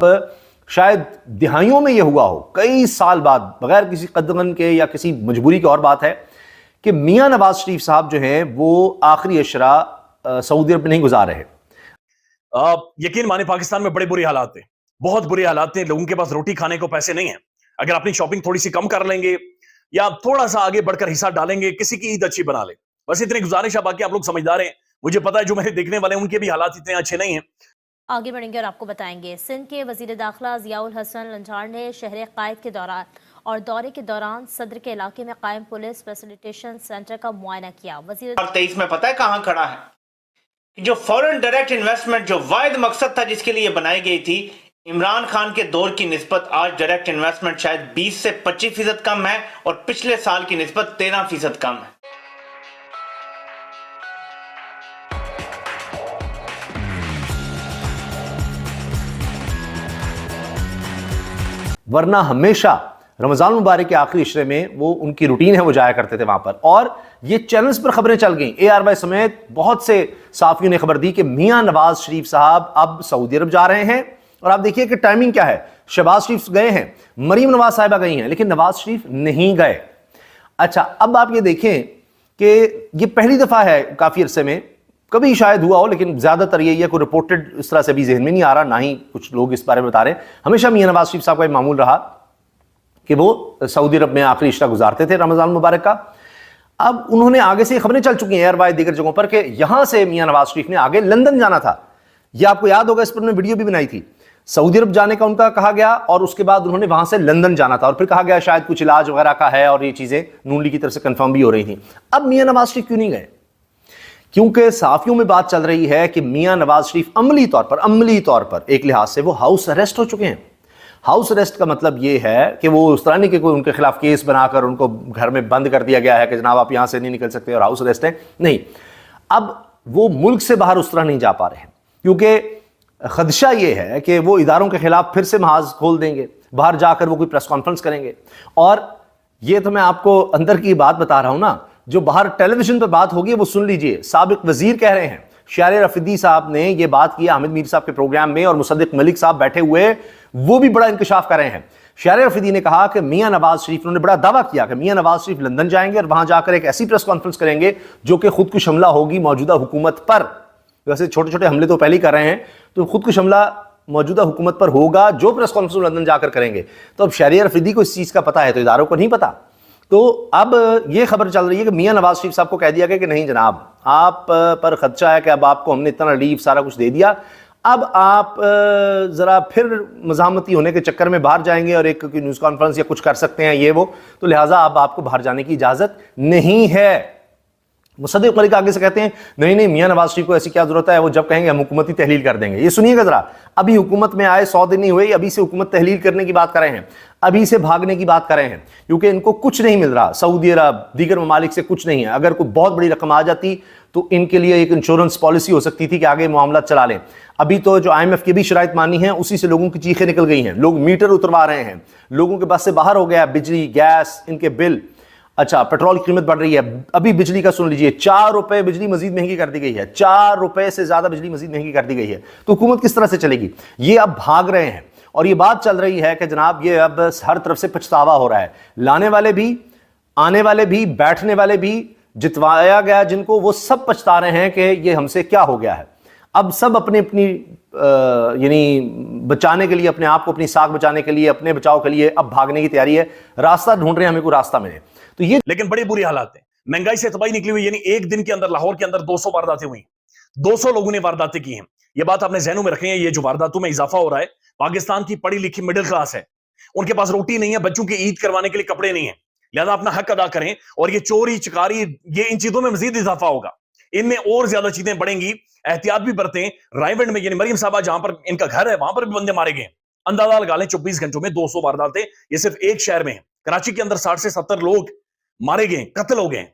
شاید دہائیوں میں یہ ہوا ہو، کئی سال بعد، بغیر کسی قدغن کے یا کسی مجبوری کی، اور بات ہے کہ میاں نواز شریف صاحب جو ہیں وہ آخری عشرہ سعودی عرب میں نہیں گزار رہے۔ یقین مانے پاکستان میں بڑے برے حالات ہیں، بہت برے حالات ہیں، لوگوں کے پاس روٹی کھانے کو پیسے نہیں ہیں۔ اگر اپنی شاپنگ تھوڑی سی کم کر لیں گے یا تھوڑا سا آگے بڑھ کر حصہ ڈالیں گے، کسی کی عید اچھی بنا لیں، بس اتنی گزارش ہے۔ باقی آپ لوگ سمجھدار ہیں، مجھے پتا ہے جو میرے دیکھنے والے ہیں ان کے بھی حالات اتنے اچھے نہیں ہیں۔ آگے بڑھیں گے اور آپ کو بتائیں گے، سندھ کے وزیر داخلہ ضیاء الحسن لنجھار نے شہر قائد کے دوران اور دورے کے دوران صدر کے علاقے میں قائم پولیس فیسیلیٹیشن سینٹر کا معائنہ کیا۔ وزیر 2023 میں پتہ ہے کہاں کھڑا ہے؟ جو فورن ڈائریکٹ انویسٹمنٹ جو واحد مقصد تھا جس کے لیے بنائی گئی تھی، عمران خان کے دور کی نسبت آج ڈائریکٹ انویسٹمنٹ شاید 20 سے 25% کم ہے اور پچھلے سال کی نسبت 13% کم ہے۔ ورنہ ہمیشہ رمضان مبارک کے آخری عشرے میں وہ ان کی روٹین ہے، وہ جایا کرتے تھے وہاں پر، اور یہ چینلز پر خبریں چل گئیں، ARY سمیت بہت سے صحافیوں نے خبر دی کہ میاں نواز شریف صاحب اب سعودی عرب جا رہے ہیں۔ اور آپ دیکھیے کہ ٹائمنگ کیا ہے، شہباز شریف گئے ہیں، مریم نواز صاحبہ گئی ہیں، لیکن نواز شریف نہیں گئے۔ اچھا، اب آپ یہ دیکھیں کہ یہ پہلی دفعہ ہے کافی عرصے میں، کبھی شاید ہوا ہو لیکن زیادہ تر یہ ہے کوئی رپورٹڈ اس طرح سے بھی ذہن میں نہیں آ رہا، نہ ہی کچھ لوگ اس بارے میں بتا رہے ہیں۔ ہمیشہ میاں نواز شریف صاحب کا یہ معمول رہا کہ وہ سعودی عرب میں آخری عشرہ گزارتے تھے رمضان مبارک کا۔ اب انہوں نے آگے سے یہ خبریں چل چکی ہیں ARY دیگر جگہوں پر کہ یہاں سے میاں نواز شریف نے آگے لندن جانا تھا۔ یہ آپ کو یاد ہوگا، اس پر میں ویڈیو بھی بنائی تھی۔ سعودی عرب جانے کا ان کا کہا گیا اور اس کے بعد انہوں نے وہاں سے لندن جانا تھا، اور پھر کہا گیا شاید کچھ علاج وغیرہ کا ہے، اور یہ چیزیں نون لیگ کی طرف سے کنفرم بھی ہو رہی تھیں۔ اب میاں نواز شریف کیوں نہیں گئے؟ کیونکہ صحافیوں میں بات چل رہی ہے کہ میاں نواز شریف عملی طور پر ایک لحاظ سے وہ ہاؤس اریسٹ ہو چکے ہیں۔ ہاؤس اریسٹ کا مطلب یہ ہے کہ وہ اس طرح نہیں کہ کوئی ان کے خلاف کیس بنا کر ان کو گھر میں بند کر دیا گیا ہے کہ جناب آپ یہاں سے نہیں نکل سکتے اور ہاؤس اریسٹ ہے، نہیں۔ اب وہ ملک سے باہر اس طرح نہیں جا پا رہے ہیں، کیونکہ خدشہ یہ ہے کہ وہ اداروں کے خلاف پھر سے محاذ کھول دیں گے، باہر جا کر وہ کوئی پریس کانفرنس کریں گے۔ اور یہ تو میں آپ کو اندر کی بات بتا رہا ہوں نا، جو باہر ٹیلی ویژن پر بات ہوگی وہ سن لیجئے۔ سابق وزیر کہہ رہے ہیں، شہریار افریدی صاحب نے یہ بات کیا حامد میر صاحب کے پروگرام میں، اور مصدق ملک صاحب بیٹھے ہوئے وہ بھی بڑا انکشاف کر رہے ہیں۔ شہریار افریدی نے کہا کہ میاں نواز شریف، انہوں نے بڑا دعویٰ کیا کہ میاں نواز شریف لندن جائیں گے اور وہاں جا کر ایک ایسی پریس کانفرنس کریں گے جو کہ خود کش حملہ ہوگی موجودہ حکومت پر۔ ویسے چھوٹے چھوٹے حملے تو پہلے ہی کر رہے ہیں، تو خود کش حملہ موجودہ حکومت پر ہوگا جو پریس کانفرنس لندن جا کر کریں گے۔ تو اب شہریار افریدی کو اس چیز کا پتہ ہے تو اداروں کو نہیں پتہ۔ تو اب یہ خبر چل رہی ہے کہ میاں نواز شریف صاحب کو کہہ دیا گیا کہ نہیں جناب، آپ پر خدشہ ہے کہ اب آپ کو ہم نے اتنا ریلیف سارا کچھ دے دیا، اب آپ ذرا پھر مزاحمتی ہونے کے چکر میں باہر جائیں گے اور ایک نیوز کانفرنس یا کچھ کر سکتے ہیں یہ وہ، تو لہٰذا اب آپ کو باہر جانے کی اجازت نہیں ہے۔ مصدق ملک آگے سے کہتے ہیں نہیں میاں نواز شریف کو ایسی کیا ضرورت ہے، وہ جب کہیں گے ہم حکومتی تحلیل کر دیں گے۔ یہ سنیے گا ذرا، ابھی حکومت میں آئے 100 دن نہیں ہوئے، ابھی سے حکومت تحلیل کرنے کی بات کر رہے ہیں، ابھی سے بھاگنے کی بات کر رہے ہیں، کیونکہ ان کو کچھ نہیں مل رہا، سعودی عرب دیگر ممالک سے کچھ نہیں ہے۔ اگر کوئی بہت بڑی رقم آ جاتی تو ان کے لیے ایک انشورنس پالیسی ہو سکتی تھی کہ آگے معاملات چلا لیں۔ ابھی تو جو IMF کی بھی شرائط مانی ہیں اسی سے لوگوں کی چیخیں نکل گئی ہیں، لوگ میٹر اتروا رہے ہیں، لوگوں کے پاس سے باہر ہو گیا بجلی گیس ان کے بل۔ اچھا، پیٹرول کی قیمت بڑھ رہی ہے، ابھی بجلی کا سن لیجئے، 4 روپے بجلی مزید مہنگی کر دی گئی ہے، 4 روپے سے زیادہ بجلی مزید مہنگی کر دی گئی ہے۔ تو حکومت کس طرح سے چلے گی؟ یہ اب بھاگ رہے ہیں، اور یہ بات چل رہی ہے کہ جناب یہ اب ہر طرف سے پچھتاوا ہو رہا ہے، لانے والے بھی، آنے والے بھی، بیٹھنے والے بھی، جتوایا گیا جن کو، وہ سب پچھتا رہے ہیں کہ یہ ہم سے کیا ہو گیا ہے۔ اب سب اپنی یعنی بچانے کے لیے، اپنے آپ کو، اپنی ساکھ بچانے کے لیے، اپنے بچاؤ کے لیے اب بھاگنے کی تیاری ہے، راستہ ڈھونڈ رہے ہیں، ہمیں کوئی راستہ ملے۔ تو یہ لیکن بڑی بری حالات ہیں، مہنگائی سے تباہی نکلی ہوئی، یعنی ایک دن کے اندر لاہور کے اندر 200 وارداتیں ہوئی، 200 لوگوں نے وارداتیں کی ہیں۔ یہ بات آپ نے ذہنوں میں رکھیں، یہ جو وارداتوں میں اضافہ ہو رہا ہے، پاکستان کی پڑھی لکھی مڈل کلاس ہے، ان کے پاس روٹی نہیں ہے، بچوں کی عید کروانے کے لیے کپڑے نہیں ہیں، لہذا اپنا حق ادا کریں، اور یہ چوری چکاری، یہ ان چیزوں میں مزید اضافہ ہوگا، ان میں اور زیادہ چیزیں بڑھیں گی۔ احتیاط بھی برتیں۔ رائیونڈ میں، یعنی مریم صاحبہ جہاں پر ان کا گھر ہے، وہاں پر بھی بندے مارے گئے، اندازہ لگا لیں 24 گھنٹوں میں 200 وارداتیں، یہ صرف ایک شہر میں ہیں۔ کراچی کے اندر 60 سے 70 لوگ مارے گئے، قتل ہو گئے،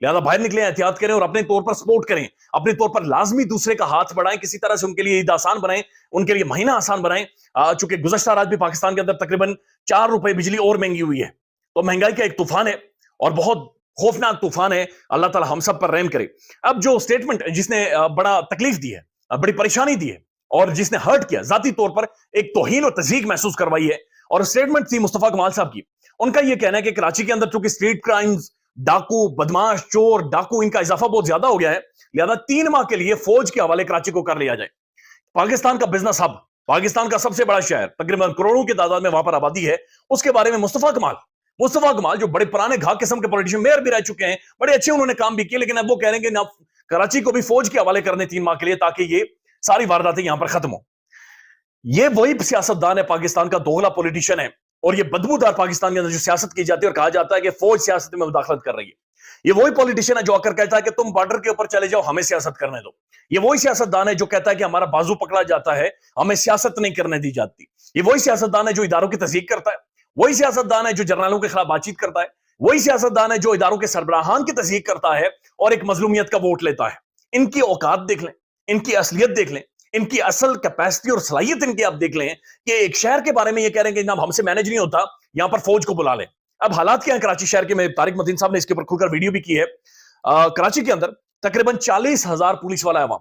لہذا باہر نکلیں، احتیاط کریں، اور اپنے طور پر سپورٹ کریں، اپنے طور پر لازمی دوسرے کا ہاتھ بڑھائیں، کسی طرح سے ان کے لیے عید آسان بنائیں، ان کے لیے مہینہ آسان بنائیں۔ چونکہ گزشتہ رات بھی پاکستان کے اندر تقریباً 4 روپے بجلی اور مہنگی ہوئی ہے، تو مہنگائی کا ایک طوفان ہے اور بہت خوفناک طوفان ہے۔ اللہ تعالی ہم سب پر رحم کرے۔ اب جو سٹیٹمنٹ جس نے بڑا تکلیف دی ہے، بڑی پریشانی دی ہے، اور جس نے ہرٹ کیا ذاتی طور پر ایک توہین اور تضییق محسوس کروائی ہے. اور اسٹیٹمنٹ تھی مصطفیٰ کمال صاحب کی. ان کا یہ کہنا ہے کہ کراچی کے اندر چونکہ اسٹریٹ کرائمز، ڈاکو، بدماش، چور، ڈاکو، ان کا اضافہ بہت زیادہ ہو گیا ہے، لہذا 3 ماہ کے لیے فوج کے حوالے کراچی کو کر لیا جائے. پاکستان کا بزنس ہب، پاکستان کا سب سے بڑا شہر، تقریباً کروڑوں کی تعداد میں وہاں پر آبادی ہے، اس کے بارے میں مصطفیٰ کمال جو بڑے پرانے گھا قسم کے پولیٹیشین، میئر بھی رہ چکے ہیں، بڑے اچھے انہوں نے کام بھی کیے، لیکن اب وہ کہہ رہے ہیں کہ کراچی کو بھی فوج کے حوالے کرنے 3 ماہ کے لیے تاکہ یہ ساری وارداتیں یہاں پر ختم ہو. یہ وہی سیاستدان ہے، پاکستان کا دوغلا پولیٹیشین ہے، اور یہ بدبودار پاکستان کے اندر جو سیاست کی جاتی ہے اور کہا جاتا ہے کہ فوج سیاست میں مداخلت کر رہی ہے. یہ وہی پولیٹیشین ہے جو آ کر کہتا ہے کہ تم بارڈر کے اوپر چلے جاؤ، ہمیں سیاست کرنے دو. یہ وہی سیاستدان ہے جو کہتا ہے کہ ہمارا بازو پکڑا جاتا ہے، ہمیں سیاست نہیں کرنے دی جاتی. یہ وہی سیاستدان ہے جو اداروں کی تصدیق کرتا ہے، وہی سیاستدان ہے جو جرنیلوں کے خلاف بات چیت کرتا ہے، وہی سیاستدان ہے جو اداروں کے سربراہان کی تصدیق کرتا ہے اور ایک مظلومیت کا ووٹ لیتا ہے. ان کی اوقات دیکھ لیں، ان کی اصلیت دیکھ لیں، ان کی اصل کیپیسٹی اور صلاحیت ان کی آپ دیکھ لیں کہ ایک شہر کے بارے میں یہ کہہ رہے ہیں کہ جناب ہم سے مینج نہیں ہوتا، یہاں پر فوج کو بلا لیں. اب حالات کیا ہیں کراچی شہر کے؟ میں طارق متین صاحب نے اس کے اوپر کھل کر ویڈیو بھی کی ہے. کراچی کے اندر تقریباً 40,000 پولیس والا ہے، وہاں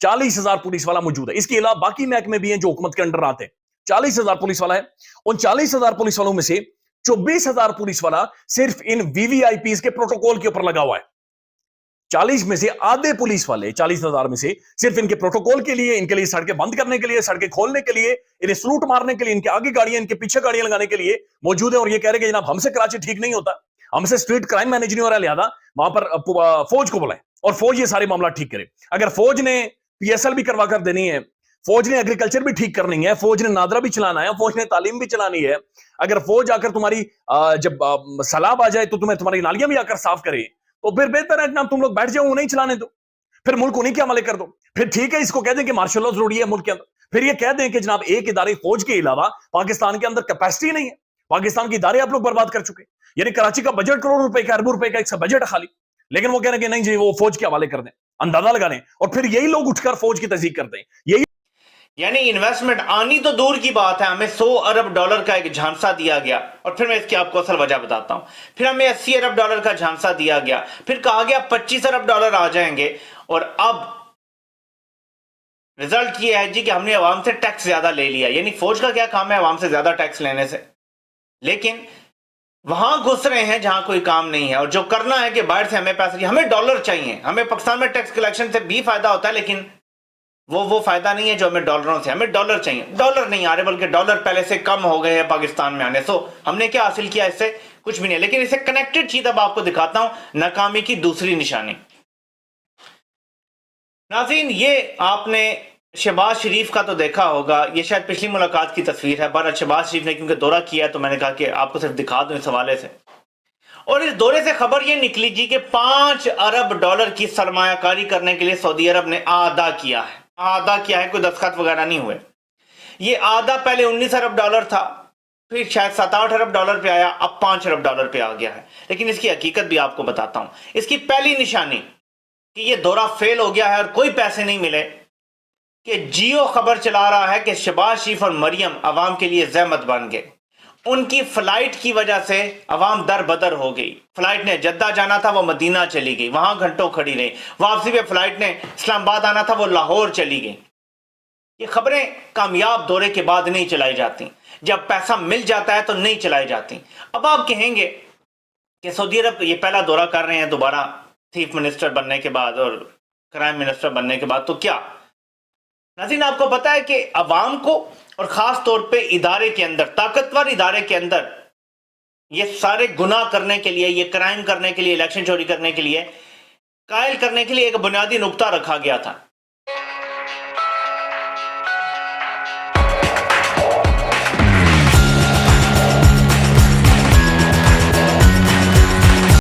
40,000 پولیس والا موجود ہے. اس کے علاوہ باقی محکمے بھی ہیں جو حکومت کے انڈر آتے ہیں. 40,000 پولیس والا ہے. ان 40,000 پولیس والوں میں سے 24,000 پولیس والا صرف ان وی وی آئی پیز کے پروٹوکول کے اوپر لگا ہوا ہے. 40 میں سے آدھے پولیس والے 40,000 میں سے صرف ان کے پروٹوکول کے لیے، ان کے لیے سڑکیں بند کرنے کے لیے، سڑکیں کھولنے کے لیے، انہیں سلوٹ مارنے کے لیے، ان کے آگے گاڑیاں، ان کے پیچھے گاڑیاں لگانے کے لیے موجود ہیں. اور یہ کہہ رہے کہ جناب ہم سے کراچی ٹھیک نہیں ہوتا، ہم سے اسٹریٹ کرائم مینج نہیں ہو رہا، لہذا وہاں پر فوج کو بلائیں اور فوج یہ سارے معاملات ٹھیک کرے. اگر فوج نے پی ایس ایل بھی کروا کر دینی ہے، فوج نے ایگریکلچر بھی ٹھیک کرنی ہے، فوج نے نادرا بھی چلانا ہے، فوج نے تعلیم بھی چلانی ہے، اگر فوج آ کر تمہاری جب سیلاب آ جائے تو تمہیں تمہاری نالیاں بھی آ کر صاف کرے، تو پھر بہتر ہے جناب تم لوگ بیٹھ جاؤ، انہیں چلانے دو، پھر ملک انہیں کے حوالے کر دو. پھر ٹھیک ہے اس کو کہہ دیں کہ مارشل لا ضروری ہے ملک کے اندر، پھر یہ کہہ دیں کہ جناب ایک ادارے فوج کے علاوہ پاکستان کے اندر کیپیسٹی نہیں ہے، پاکستان کے ادارے آپ لوگ برباد کر چکے. یعنی کراچی کا بجٹ کروڑ روپے کا، اربوں روپے کا ایک بجٹ ہے خالی، لیکن وہ کہہ رہے ہیں کہ نہیں جی وہ فوج کے حوالے کر دیں، اندازہ لگا لیں. اور پھر یہی لوگ اٹھ کر فوج کی تصدیق کرتے ہیں. یہی یعنی انویسٹمنٹ آنی تو دور کی بات ہے، ہمیں 100 ارب ڈالر کا ایک جھانسا دیا گیا، اور پھر میں اس کی آپ کو اصل وجہ بتاتا ہوں. پھر ہمیں 80 ارب ڈالر کا جھانسا دیا گیا، پھر کہا گیا 25 ارب ڈالر آ جائیں گے، اور اب رزلٹ یہ ہے جی کہ ہم نے عوام سے ٹیکس زیادہ لے لیا. یعنی فوج کا کیا کام ہے عوام سے زیادہ ٹیکس لینے سے، لیکن وہاں گھس رہے ہیں جہاں کوئی کام نہیں ہے. اور جو کرنا ہے کہ باہر سے ہمیں پیسے، ہمیں ڈالر چاہیے. ہمیں پاکستان میں ٹیکس کلیکشن سے بھی فائدہ ہوتا ہے، لیکن وہ فائدہ نہیں ہے جو ہمیں ڈالروں سے، ہمیں ڈالر چاہیے. ڈالر نہیں آ رہے بلکہ ڈالر پہلے سے کم ہو گئے ہیں پاکستان میں آنے. سو ہم نے کیا حاصل کیا اس سے؟ کچھ بھی نہیں. لیکن اس سے کنیکٹڈ چیز اب آپ کو دکھاتا ہوں، ناکامی کی دوسری نشانی. ناظرین یہ آپ نے شہباز شریف کا تو دیکھا ہوگا، یہ شاید پچھلی ملاقات کی تصویر ہے. بہرحال شہباز شریف نے کیونکہ دورہ کیا ہے تو میں نے کہا کہ آپ کو صرف دکھا دوں اس حوالے سے. اور اس دورے سے خبر یہ نکلی جی کہ 5 ارب ڈالر کی سرمایہ کاری کرنے کے لیے سعودی عرب نے آدھا کیا ہے، کوئی دستخط وغیرہ نہیں ہوئے. یہ آدھا پہلے 19 ارب ڈالر تھا، پھر شاید 7-8 ارب ڈالر پہ آیا، اب 5 ارب ڈالر پہ آ گیا ہے. لیکن اس کی حقیقت بھی آپ کو بتاتا ہوں. اس کی پہلی نشانی کہ یہ دورہ فیل ہو گیا ہے اور کوئی پیسے نہیں ملے، کہ جیو خبر چلا رہا ہے کہ شہباز شریف اور مریم عوام کے لیے زحمت بن گئے. ان کی فلائٹ کی وجہ سے عوام در بدر ہو گئی. فلائٹ نے جدہ جانا تھا وہ مدینہ چلی گئی، وہاں گھنٹوں کھڑی رہی. واپسی پہ فلائٹ نے اسلام آباد آنا تھا وہ لاہور چلی گئی. یہ خبریں کامیاب دورے کے بعد نہیں چلائی جاتی، جب پیسہ مل جاتا ہے تو نہیں چلائی جاتی. اب آپ کہیں گے کہ سعودی عرب یہ پہلا دورہ کر رہے ہیں دوبارہ چیف منسٹر بننے کے بعد اور کرائم منسٹر بننے کے بعد، تو کیا ناظرین آپ کو پتا ہے کہ عوام کو اور خاص طور پہ ادارے کے اندر، طاقتور ادارے کے اندر یہ سارے گناہ کرنے کے لیے، یہ کرائم کرنے کے لیے، الیکشن چوری کرنے کے لیے، قائل کرنے کے لیے ایک بنیادی نقطہ رکھا گیا تھا